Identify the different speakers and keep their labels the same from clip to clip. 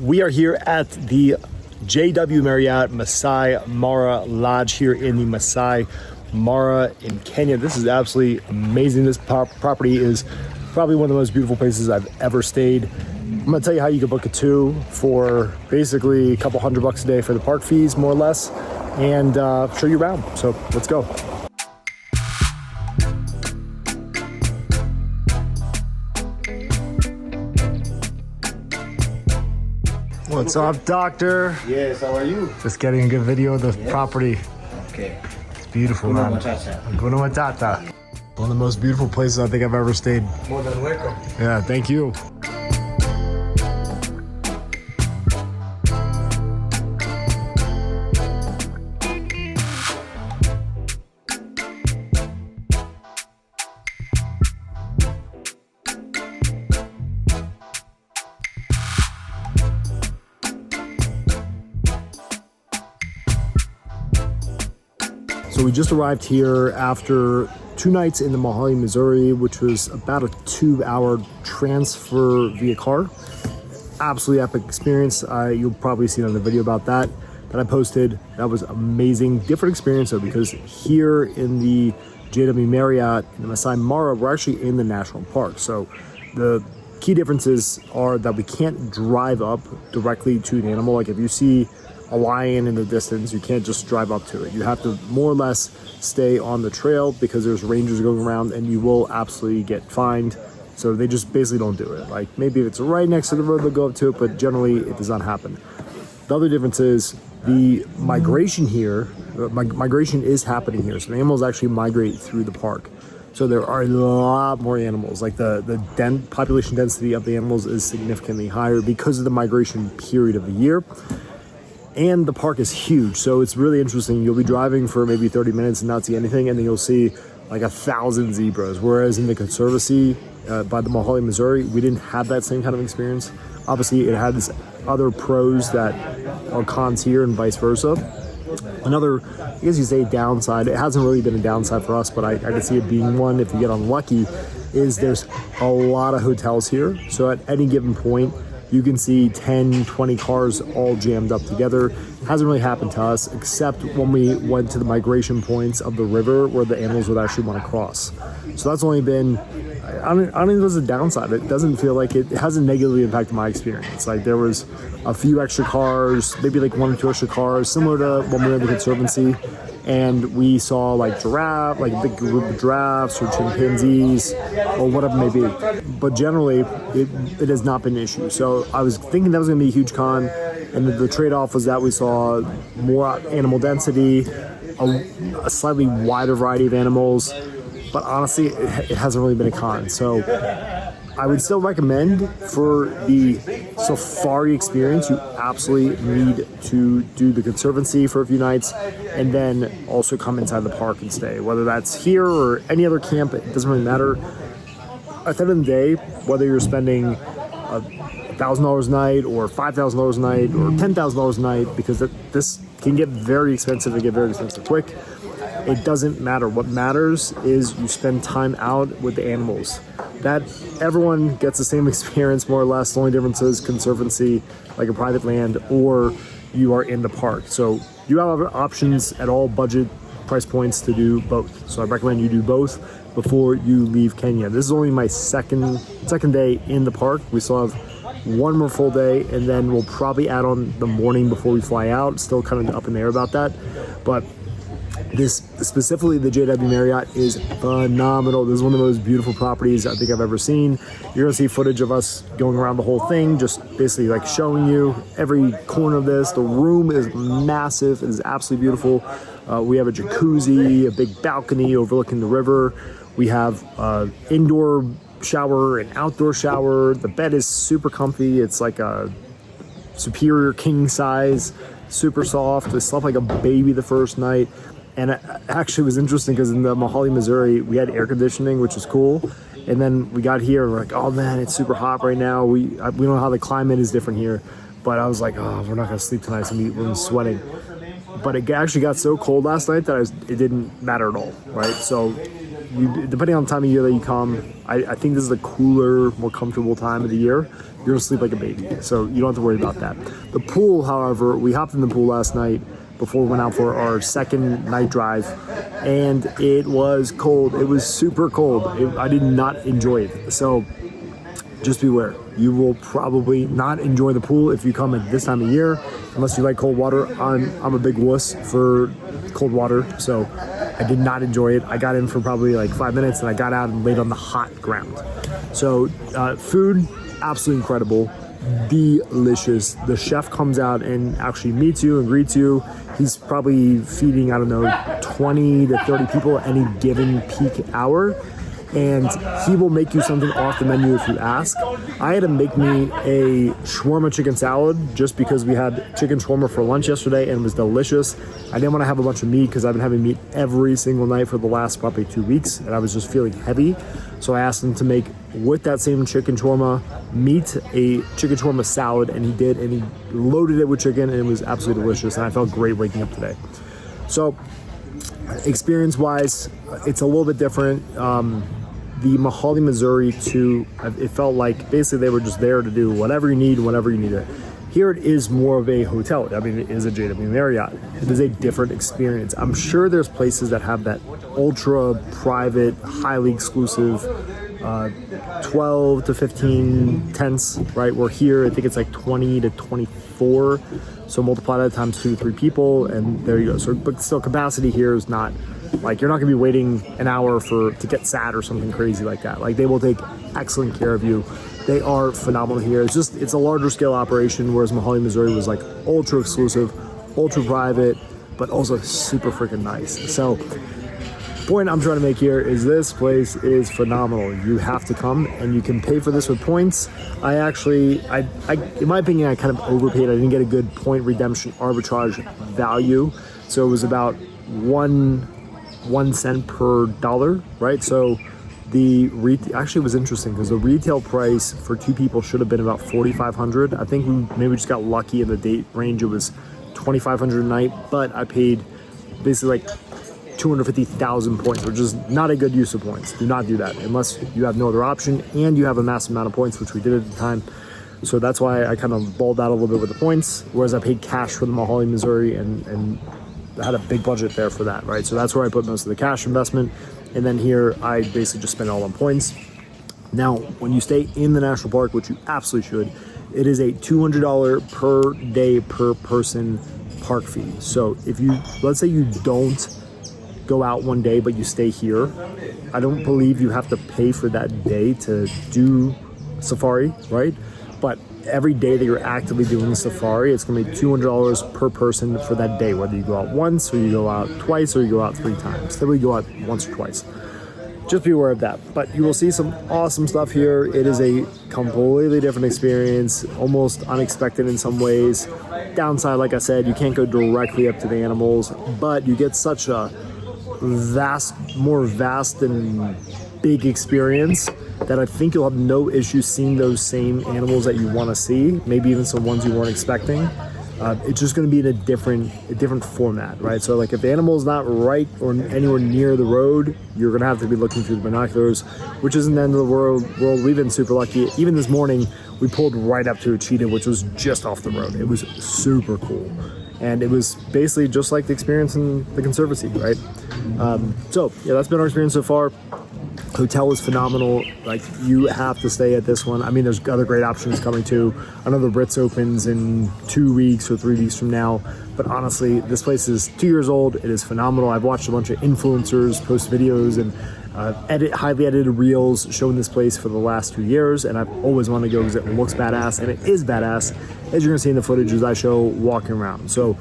Speaker 1: We are here at the JW Marriott Masai Mara Lodge here in the Masai Mara in Kenya. This is absolutely amazing. This property is probably one of the most beautiful places I've ever stayed. I'm gonna tell you how you can book a two for basically a couple $100 a day for the park fees, more or less, and show you around. So let's go. What's up, doctor?
Speaker 2: Yes, how are you?
Speaker 1: Just getting a good video of the property.
Speaker 2: Okay.
Speaker 1: It's beautiful, man. Hakuna Matata. One of the most beautiful places I think I've ever stayed.
Speaker 2: More than welcome.
Speaker 1: Yeah, thank you. So we just arrived here after 2 nights in the Mahali Mzuri, which was about a 2-hour transfer via car. Absolutely epic experience. You'll probably see it on the video about that I posted. That was amazing. Different experience though, because here in the JW Marriott in the Masai Mara, we're actually in the national park. So the key differences are that we can't drive up directly to an animal. Like if you see a lion in the distance, you can't just drive up to it. You have to more or less stay on the trail because there's rangers going around and you will absolutely get fined. So they just basically don't do it. Like maybe if it's right next to the road, they'll go up to it, but generally it does not happen. The other difference is the migration here. Migration is happening here. So the animals actually migrate through the park. So there are a lot more animals. Like the population density of the animals is significantly higher because of the migration period of the year. And the park is huge, so it's really interesting. You'll be driving for maybe 30 minutes and not see anything, and then you'll see like 1,000 zebras. Whereas in the conservancy by the Mahali Mzuri, we didn't have that same kind of experience. Obviously, it has other pros that are cons here and vice versa. Another, I guess you say downside, it hasn't really been a downside for us, but I can see it being one if you get unlucky, is there's a lot of hotels here. So at any given point, you can see 10, 20 cars all jammed up together. Hasn't really happened to us, except when we went to the migration points of the river where the animals would actually want to cross. So that's only been, I don't think there's a downside. It doesn't feel like it hasn't negatively impacted my experience. Like there was a few extra cars, maybe like 1 or 2 extra cars, similar to when we were in the conservancy. And we saw like giraffe, like a big group of giraffes or chimpanzees or whatever it may be. But generally, it has not been an issue. So I was thinking that was going to be a huge con. And the trade-off was that we saw more animal density, a slightly wider variety of animals. But honestly, it hasn't really been a con. So I would still recommend for the safari experience, you absolutely need to do the conservancy for a few nights and then also come inside the park and stay. Whether that's here or any other camp, it doesn't really matter. At the end of the day, whether you're spending $1,000 a night or $5,000 a night or $10,000 a night, because this can get very expensive and get very expensive quick, it doesn't matter. What matters is you spend time out with the animals. That everyone gets the same experience more or less. The only difference is conservancy, like a private land, or you are in the park. So you have options at all budget price points to do both. So I recommend you do both before you leave Kenya. This is only my second day in the park. We still have one more full day, and then we'll probably add on the morning before we fly out. Still kind of up in the air about that, but this specifically the JW Marriott is phenomenal. This is one of the most beautiful properties I think I've ever seen. You're gonna see footage of us going around the whole thing, just basically like showing you every corner of this. The room is massive. It is absolutely beautiful. We have a jacuzzi, a big balcony overlooking the river. We have indoor shower and outdoor shower. The bed is super comfy. It's like a superior king size, super soft. I slept like a baby the first night. And it actually was interesting because in the Mahali Mzuri, we had air conditioning, which is cool. And then we got here and we're like, oh man, it's super hot right now. We know how the climate is different here. But I was like, oh, we're not gonna sleep tonight, so we're sweating. But it actually got so cold last night that it didn't matter at all, right? So depending on the time of year that you come, I think this is a cooler, more comfortable time of the year. You're gonna sleep like a baby, so you don't have to worry about that. The pool, however, we hopped in the pool last night before we went out for our second night drive, and it was cold. It was super cold. I did not enjoy it. So just beware. You will probably not enjoy the pool if you come at this time of year, unless you like cold water. I'm a big wuss for cold water, so I did not enjoy it. I got in for probably like 5 minutes, and I got out and laid on the hot ground. So food, absolutely incredible, delicious. The chef comes out and actually meets you and greets you. He's probably feeding, I don't know, 20 to 30 people at any given peak hour. And he will make you something off the menu if you ask. I had to make me a shawarma chicken salad just because we had chicken shawarma for lunch yesterday and it was delicious. I didn't want to have a bunch of meat because I've been having meat every single night for the last probably 2 weeks and I was just feeling heavy. So I asked him to make, with that same chicken shawarma meat, a chicken shawarma salad, and he did, and he loaded it with chicken and it was absolutely delicious, and I felt great waking up today. So experience-wise, it's a little bit different. The Mahali Mzuri too, it felt like basically they were just there to do whatever you need, whenever you need it. Here it is more of a hotel. I mean, it is a JW Marriott. It is a different experience. I'm sure there's places that have that ultra private, highly exclusive 12 to 15 tents, right? We're here, I think it's like 20 to 24. So multiply that times 2 to 3 people, and there you go. So, but still, capacity here is not like, you're not gonna be waiting an hour to get sat or something crazy like that. Like, they will take excellent care of you. They are phenomenal here. It's a larger scale operation, whereas Mahali Mzuri was like ultra exclusive, ultra private, but also super freaking nice. So, point I'm trying to make here is this place is phenomenal. You have to come, and you can pay for this with points. I in my opinion, I kind of overpaid. I didn't get a good point redemption arbitrage value. So it was about 1 cent per dollar, right? So actually it was interesting because the retail price for 2 people should have been about $4,500. I think we maybe just got lucky in the date range. It was $2,500 a night, but I paid basically like 250,000 points, which is not a good use of points. Do not do that unless you have no other option and you have a massive amount of points, which we did at the time. So that's why I kind of balled out a little bit with the points, whereas I paid cash for the Mahali Mzuri and had a big budget there for that, right? So that's where I put most of the cash investment. And then here, I basically just spent it all on points. Now, when you stay in the national park, which you absolutely should, it is a $200 per day per person park fee. So if let's say you don't go out one day, but you stay here, I don't believe you have to pay for that day to do safari, right? But every day that you're actively doing safari, it's gonna be $200 per person for that day, whether you go out once or you go out twice or you go out 3 times. Typically go out once or twice. Just be aware of that. But you will see some awesome stuff here. It is a completely different experience, almost unexpected in some ways. Downside, like I said, you can't go directly up to the animals, but you get such a more vast and big experience that I think you'll have no issue seeing those same animals that you want to see, maybe even some ones you weren't expecting. It's just going to be in a different format, right? So like if the animal is not right or anywhere near the road, you're going to have to be looking through the binoculars, which isn't the end of the world. We've been super lucky. Even this morning, we pulled right up to a cheetah, which was just off the road. It was super cool. And it was basically just like the experience in the conservancy, right? So yeah, that's been our experience so far. Hotel is phenomenal. Like, you have to stay at this one. I mean, there's other great options coming too. I know the Ritz opens in 2 weeks or 3 weeks from now, but honestly, this place is 2 years old. It is phenomenal. I've watched a bunch of influencers post videos and highly edited reels showing this place for the last 2 years, and I've always wanted to go because it looks badass, and it is badass, as you're gonna see in the footage as I show walking around. So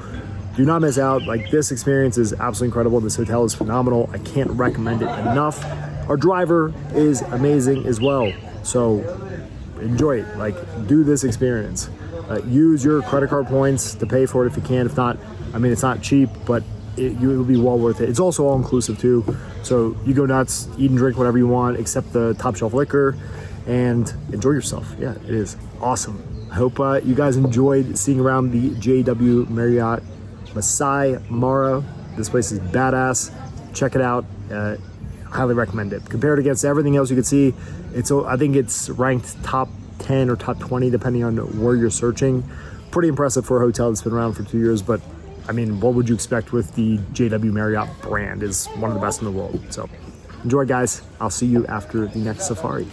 Speaker 1: do not miss out. Like, this experience is absolutely incredible. This hotel is phenomenal. I can't recommend it enough. Our driver is amazing as well. So enjoy it. Like, do this experience. Use your credit card points to pay for it if you can. If not, I mean, it's not cheap, but it will be well worth it. It's also all inclusive too. So you go nuts, eat and drink whatever you want, except the top shelf liquor, and enjoy yourself. Yeah, it is awesome. I hope you guys enjoyed seeing around the JW Marriott Masai Mara. This place is badass. Check it out. highly recommend it. Compared against everything else you can see, I think it's ranked top 10 or top 20 depending on where you're searching. Pretty impressive for a hotel that's been around for 2 years, but I mean, what would you expect with the JW Marriott brand? Is one of the best in the world. So enjoy, guys. I'll see you after the next safari.